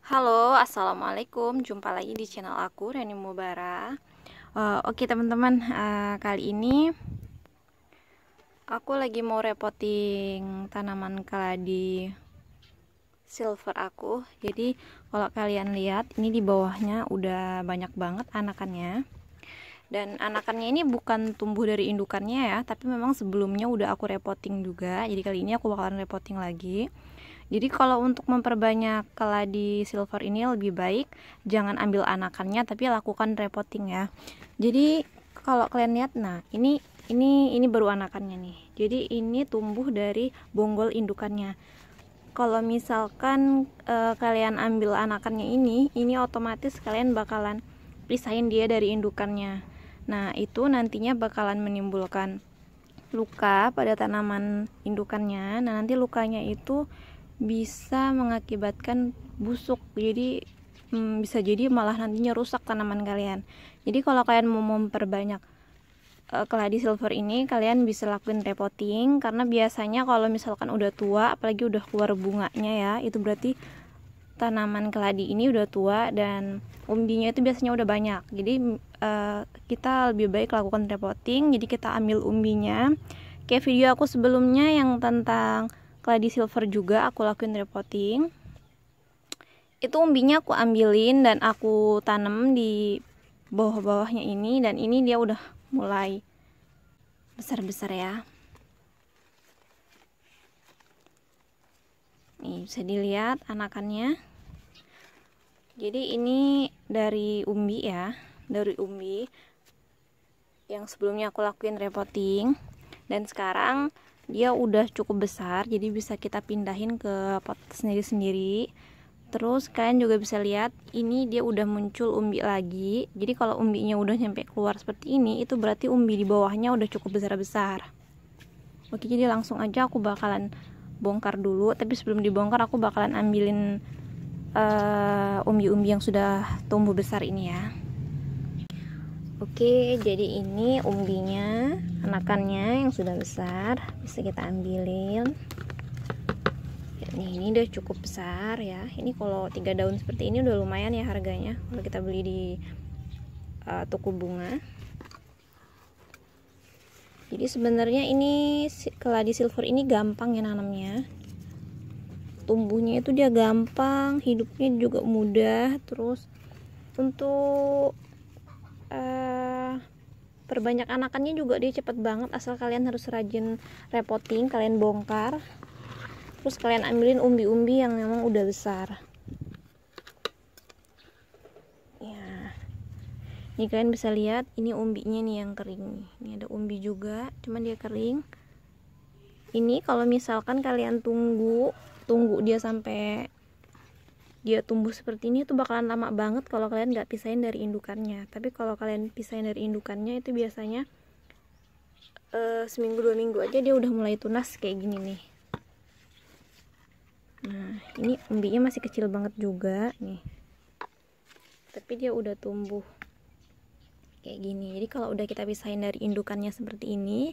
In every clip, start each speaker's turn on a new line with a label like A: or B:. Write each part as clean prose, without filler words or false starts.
A: Halo, assalamualaikum. Jumpa lagi di channel aku, Reni Mubara. Oke teman-teman, kali ini aku lagi mau repoting tanaman keladi silver aku. Jadi kalau kalian lihat, ini di bawahnya udah banyak banget anakannya. Dan anakannya ini bukan tumbuh dari indukannya ya, tapi memang sebelumnya udah aku repoting juga. Jadi kali ini aku bakalan repoting lagi. Jadi kalau untuk memperbanyak keladi silver ini lebih baik jangan ambil anakannya tapi lakukan repotting ya. Jadi kalau kalian lihat, nah ini baru anakannya nih. Jadi ini tumbuh dari bonggol indukannya. Kalau misalkan kalian ambil anakannya ini otomatis kalian bakalan pisahin dia dari indukannya. Nah itu nantinya bakalan menimbulkan luka pada tanaman indukannya. Nah nanti lukanya itu bisa mengakibatkan busuk, jadi bisa jadi malah nantinya rusak tanaman kalian. Jadi kalau kalian mau memperbanyak keladi silver ini, kalian bisa lakuin repotting, karena biasanya kalau misalkan udah tua, apalagi udah keluar bunganya ya, itu berarti tanaman keladi ini udah tua dan umbinya itu biasanya udah banyak. Jadi kita lebih baik lakukan repotting. Jadi kita ambil umbinya, kayak video aku sebelumnya yang tentang keladi silver juga aku lakuin repotting. Itu umbinya aku ambilin dan aku tanam di bawah-bawahnya ini, dan ini dia udah mulai besar-besar ya. Nih bisa dilihat anakannya. Jadi ini dari umbi ya, dari umbi yang sebelumnya aku lakuin repotting, dan sekarang dia udah cukup besar, jadi bisa kita pindahin ke pot sendiri-sendiri. Terus kalian juga bisa lihat ini dia udah muncul umbi lagi. Jadi kalau umbinya udah nyampe keluar seperti ini, itu berarti umbi di bawahnya udah cukup besar-besar. Oke, jadi langsung aja aku bakalan bongkar dulu. Tapi sebelum dibongkar aku bakalan ambilin umbi-umbi yang sudah tumbuh besar ini ya. Oke, jadi ini umbinya, anakannya yang sudah besar, bisa kita ambilin. Nih, ini udah cukup besar ya. Ini kalau 3 daun seperti ini udah lumayan ya harganya kalau kita beli di toko bunga. Jadi sebenarnya ini keladi silver ini gampang ya nanamnya. Tumbuhnya itu dia gampang, hidupnya juga mudah. Terus untuk perbanyak anakannya juga dia cepet banget, asal kalian harus rajin repotting, kalian bongkar, terus kalian ambilin umbi-umbi yang memang udah besar ya. Ini kalian bisa lihat, ini umbinya nih yang kering. Ini ada umbi juga, cuman dia kering. Ini kalau misalkan kalian tunggu dia sampai dia tumbuh seperti ini tuh bakalan lama banget kalau kalian nggak pisahin dari indukannya. Tapi kalau kalian pisahin dari indukannya itu biasanya seminggu 2 minggu aja dia udah mulai tunas kayak gini nih. Nah ini umbinya masih kecil banget juga nih, tapi dia udah tumbuh kayak gini. Jadi kalau udah kita pisahin dari indukannya seperti ini,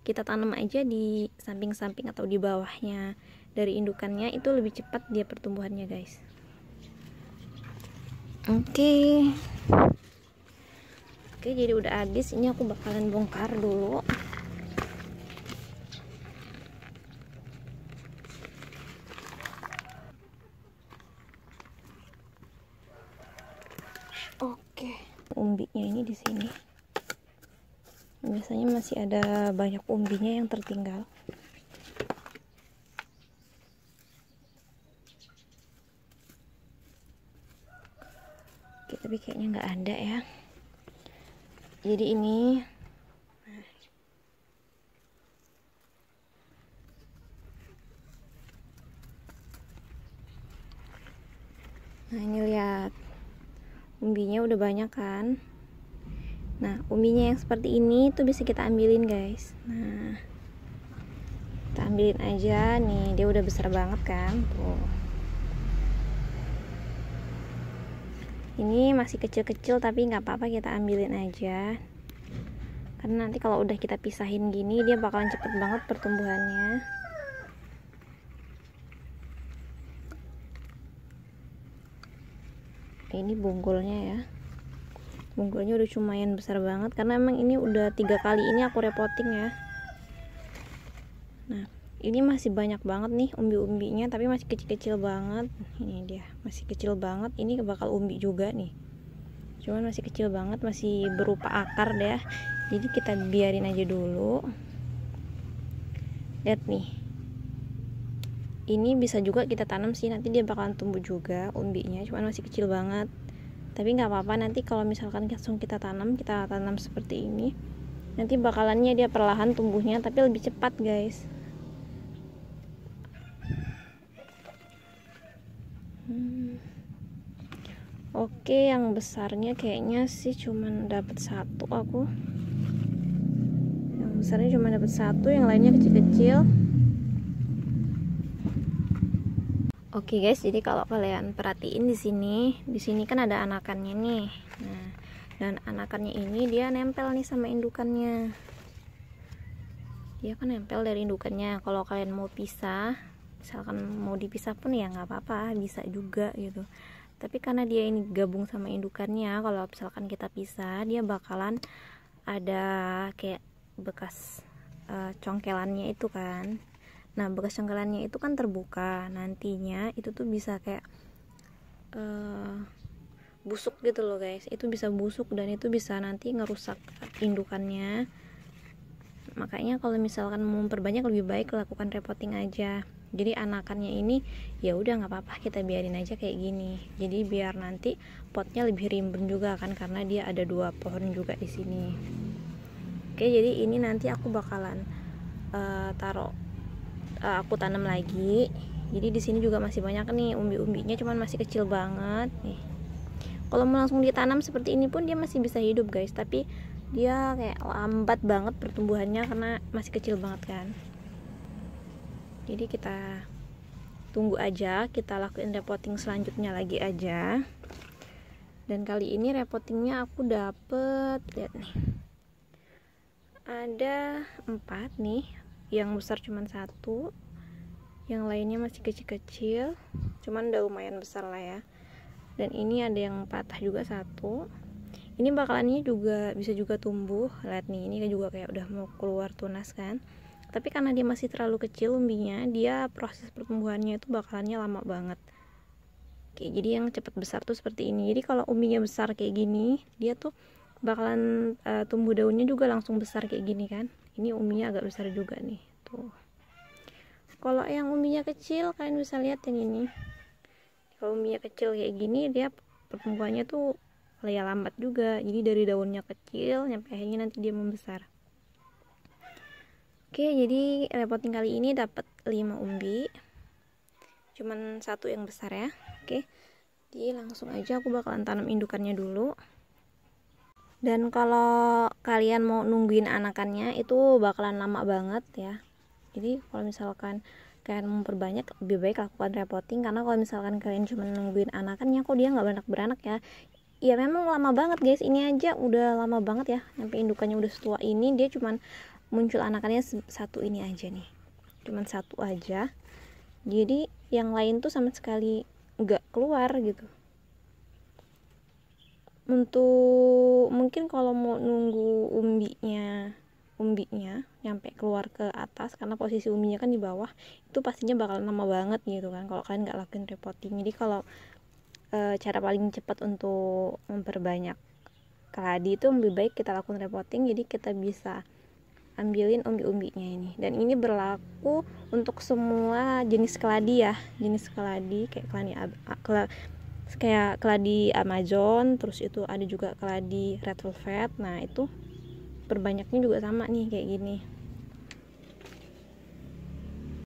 A: kita tanam aja di samping-samping atau di bawahnya dari indukannya, itu lebih cepat dia pertumbuhannya guys. Oke, jadi udah habis. Ini aku bakalan bongkar dulu. Oke, umbinya ini di sini. Biasanya masih ada banyak umbinya yang tertinggal. Oke, tapi kayaknya nggak ada ya. Jadi ini nah ini lihat, umbinya udah banyak kan. Nah umbinya yang seperti ini tuh bisa kita ambilin guys. Nah kita ambilin aja nih, dia udah besar banget kan tuh. Ini masih kecil-kecil tapi nggak apa-apa, kita ambilin aja, karena nanti kalau udah kita pisahin gini dia bakalan cepet banget pertumbuhannya. Ini bonggolnya ya, bonggolnya udah lumayan besar banget karena emang ini udah 3 kali ini aku repoting ya. Nah ini masih banyak banget nih umbi-umbinya, tapi masih kecil-kecil banget. Ini dia masih kecil banget, ini bakal umbi juga nih, cuman masih kecil banget, masih berupa akar deh. Jadi kita biarin aja dulu. Lihat nih, ini bisa juga kita tanam sih, nanti dia bakalan tumbuh juga umbinya, cuman masih kecil banget. Tapi nggak apa-apa, nanti kalau misalkan langsung kita tanam seperti ini, nanti bakalannya dia perlahan tumbuhnya, tapi lebih cepat guys. Oke, yang besarnya kayaknya sih cuman dapat 1 aku. Yang besarnya cuma dapat 1, yang lainnya kecil-kecil. Oke guys, jadi kalau kalian perhatiin di sini kan ada anakannya nih. Nah, dan anakannya ini dia nempel nih sama indukannya. Dia kan nempel dari indukannya. Kalau kalian mau pisah, misalkan mau dipisah pun ya nggak apa-apa, bisa juga gitu. Tapi karena dia ini gabung sama indukannya, kalau misalkan kita pisah, dia bakalan ada kayak bekas congkelannya itu kan. Nah bekas congkelannya itu kan terbuka, nantinya itu tuh bisa kayak busuk gitu loh guys. Itu bisa busuk dan itu bisa nanti ngerusak indukannya. Makanya kalau misalkan mau memperbanyak, lebih baik lakukan repotting aja. Jadi anakannya ini ya udah nggak apa-apa, kita biarin aja kayak gini. Jadi biar nanti potnya lebih rimbun juga kan, karena dia ada 2 pohon juga di sini. Oke, jadi ini nanti aku bakalan aku tanam lagi. Jadi di sini juga masih banyak nih umbi-umbinya, cuman masih kecil banget nih. Kalau mau langsung ditanam seperti ini pun dia masih bisa hidup guys, tapi dia kayak lambat banget pertumbuhannya karena masih kecil banget kan. Jadi kita tunggu aja, kita lakuin repotting selanjutnya lagi aja. Dan kali ini repottingnya aku dapet, lihat nih, ada 4 nih. Yang besar cuman 1, yang lainnya masih kecil-kecil, cuman udah lumayan besar lah ya. Dan ini ada yang patah juga 1. Ini bakalannya juga bisa juga tumbuh. Lihat nih, ini juga kayak udah mau keluar tunas kan. Tapi karena dia masih terlalu kecil umbinya, dia proses pertumbuhannya itu bakalannya lama banget. Oke, jadi yang cepat besar tuh seperti ini. Jadi kalau umbinya besar kayak gini, dia tuh bakalan tumbuh daunnya juga langsung besar kayak gini kan. Ini umbinya agak besar juga nih tuh. Kalau yang umbinya kecil, kalian bisa lihat yang ini. Kalau umbinya kecil kayak gini, dia pertumbuhannya tuh ya lambat juga. Jadi dari daunnya kecil nyampe akhirnya nanti dia membesar. Oke, jadi repotting kali ini dapat 5 umbi, cuman 1 yang besar ya. Oke, jadi langsung aja aku bakalan tanam indukannya dulu. Dan kalau kalian mau nungguin anakannya itu bakalan lama banget ya. Jadi kalau misalkan kalian memperbanyak, lebih baik lakukan repotting, karena kalau misalkan kalian cuma nungguin anakannya kok dia nggak beranak ya. Ya memang lama banget guys, ini aja udah lama banget ya, sampai indukannya udah setua ini dia cuman muncul anakannya 1 ini aja nih, cuman 1 aja. Jadi yang lain tuh sama sekali nggak keluar gitu. Untuk mungkin kalau mau nunggu umbinya nyampe keluar ke atas, karena posisi umbinya kan di bawah, itu pastinya bakal lama banget gitu kan kalau kalian nggak lakuin repotting. Jadi kalau cara paling cepat untuk memperbanyak keladi itu lebih baik kita lakukan repotting, jadi kita bisa ambilin umbi-umbinya ini. Dan ini berlaku untuk semua jenis keladi ya, jenis keladi kayak keladi Amazon, terus itu ada juga keladi red velvet. Nah itu perbanyaknya juga sama nih kayak gini.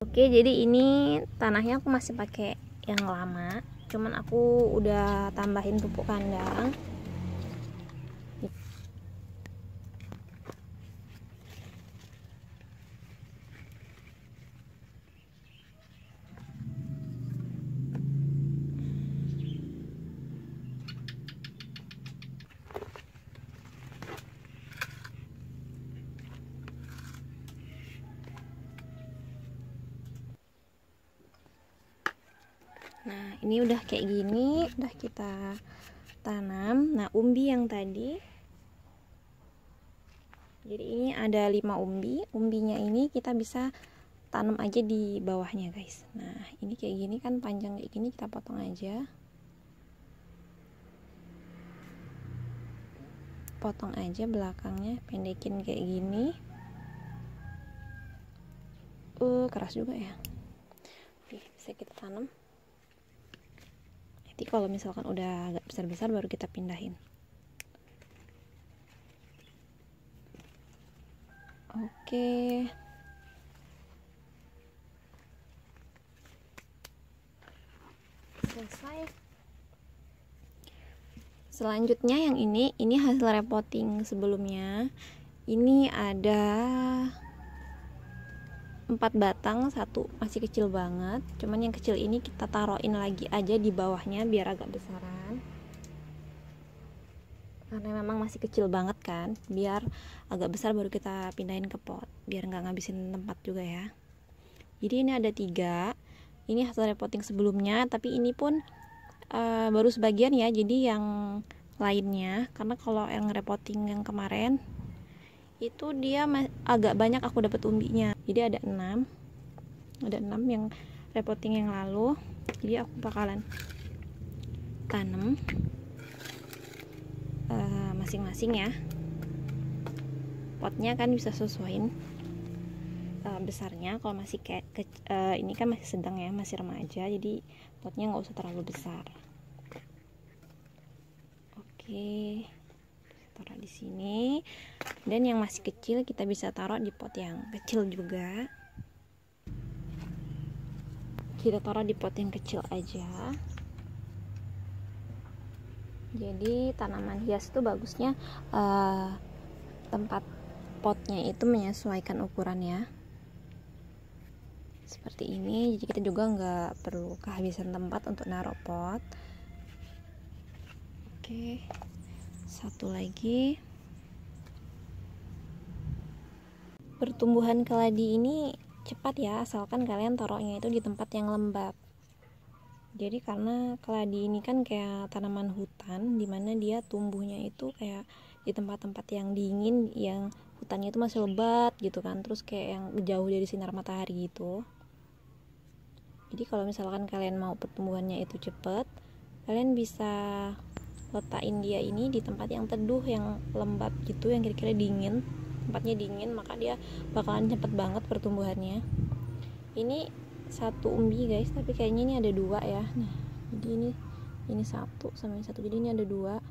A: Oke, jadi ini tanahnya aku masih pakai yang lama, cuman aku udah tambahin pupuk kandang. Nah ini udah kayak gini, udah kita tanam. Nah, umbi yang tadi, jadi ini ada 5 umbi. Umbinya ini kita bisa tanam aja di bawahnya guys. Nah, ini kayak gini kan, panjang kayak gini, kita potong aja. Potong aja belakangnya, pendekin kayak gini. Keras juga ya. Oke, bisa kita tanam. Nanti kalau misalkan udah agak besar-besar baru kita pindahin. Oke. Selesai. Selanjutnya yang ini hasil repotting sebelumnya. Ini ada 4 batang, satu masih kecil banget, cuman yang kecil ini kita taruhin lagi aja di bawahnya biar agak besaran, karena memang masih kecil banget kan. Biar agak besar baru kita pindahin ke pot, biar nggak ngabisin tempat juga ya. Jadi ini ada 3, ini hasil repotting sebelumnya, tapi ini pun baru sebagian ya, jadi yang lainnya, karena kalau yang repotting yang kemarin itu dia agak banyak aku dapat umbinya, jadi ada 6 yang repotting yang lalu. Jadi aku bakalan tanam masing-masing ya. Potnya kan bisa sesuaiin besarnya. Kalau masih kayak ini kan masih sedang ya, masih remaja, jadi potnya nggak usah terlalu besar. Oke, taruh di sini. Dan yang masih kecil kita bisa taruh di pot yang kecil juga. Kita taruh di pot yang kecil aja. Jadi tanaman hias itu bagusnya tempat potnya itu menyesuaikan ukurannya seperti ini. Jadi kita juga nggak perlu kehabisan tempat untuk naruh pot. Oke, satu lagi. Pertumbuhan keladi ini cepat ya, asalkan kalian taruhnya itu di tempat yang lembab. Jadi karena keladi ini kan kayak tanaman hutan, dimana dia tumbuhnya itu kayak di tempat-tempat yang dingin, yang hutannya itu masih lebat gitu kan, terus kayak yang jauh dari sinar matahari gitu. Jadi kalau misalkan kalian mau pertumbuhannya itu cepat, kalian bisa letakin dia ini di tempat yang teduh, yang lembab gitu, yang kira-kira dingin, tempatnya dingin, maka dia bakalan cepet banget pertumbuhannya. Ini satu umbi guys, tapi kayaknya ini ada 2 ya. Nah, jadi ini 1 sama ini 1, jadi ini ada 2.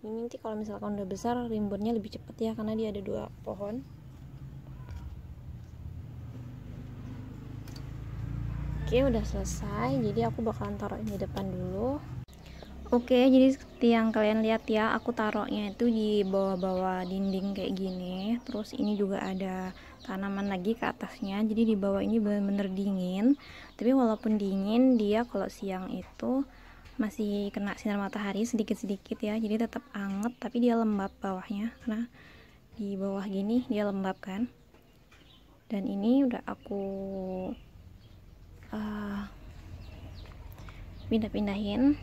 A: Ini nanti kalau misalkan udah besar, rimbunnya lebih cepet ya, karena dia ada 2 pohon. Oke, udah selesai. Jadi aku bakalan taruh ini depan dulu. Oke, jadi seperti yang kalian lihat ya, aku taruhnya itu di bawah-bawah dinding kayak gini. Terus ini juga ada tanaman lagi ke atasnya, jadi di bawah ini bener-bener dingin. Tapi walaupun dingin, dia kalau siang itu masih kena sinar matahari sedikit-sedikit ya, jadi tetap anget, tapi dia lembab bawahnya, karena di bawah gini dia lembab kan. Dan ini udah aku pindah-pindahin.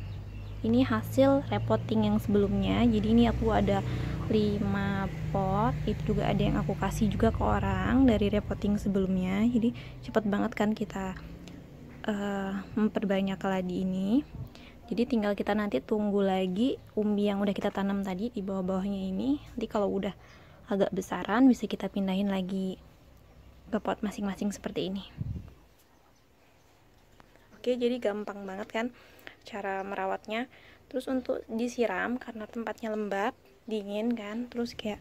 A: Ini hasil repotting yang sebelumnya. Jadi ini aku ada 5 pot, itu juga ada yang aku kasih juga ke orang dari repotting sebelumnya. Jadi cepet banget kan kita memperbanyak keladi ini. Jadi tinggal kita nanti tunggu lagi umbi yang udah kita tanam tadi di bawah-bawahnya ini. Nanti kalau udah agak besaran bisa kita pindahin lagi ke pot masing-masing seperti ini. Oke, jadi gampang banget kan cara merawatnya. Terus untuk disiram, karena tempatnya lembab, dingin kan, terus kayak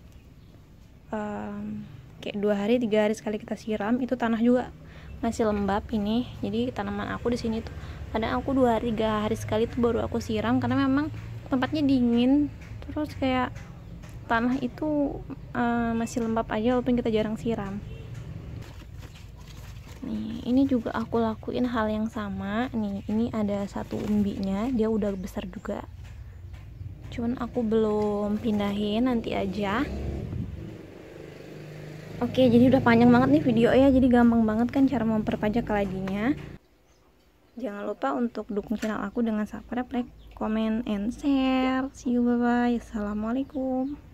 A: 2 hari 3 hari sekali kita siram. Itu tanah juga masih lembab ini, jadi tanaman aku di sini tuh kadang aku 2 hari 3 hari sekali tuh baru aku siram, karena memang tempatnya dingin, terus kayak tanah itu masih lembab aja walaupun kita jarang siram. Nih, ini juga aku lakuin hal yang sama. Nih, ini ada 1 umbinya, dia udah besar juga. Cuman aku belum pindahin, nanti aja. Oke, jadi udah panjang banget nih video ya. Jadi gampang banget kan cara memperpanjang keladinya. Jangan lupa untuk dukung channel aku dengan subscribe, like, comment, and share. See you, bye bye. Assalamualaikum.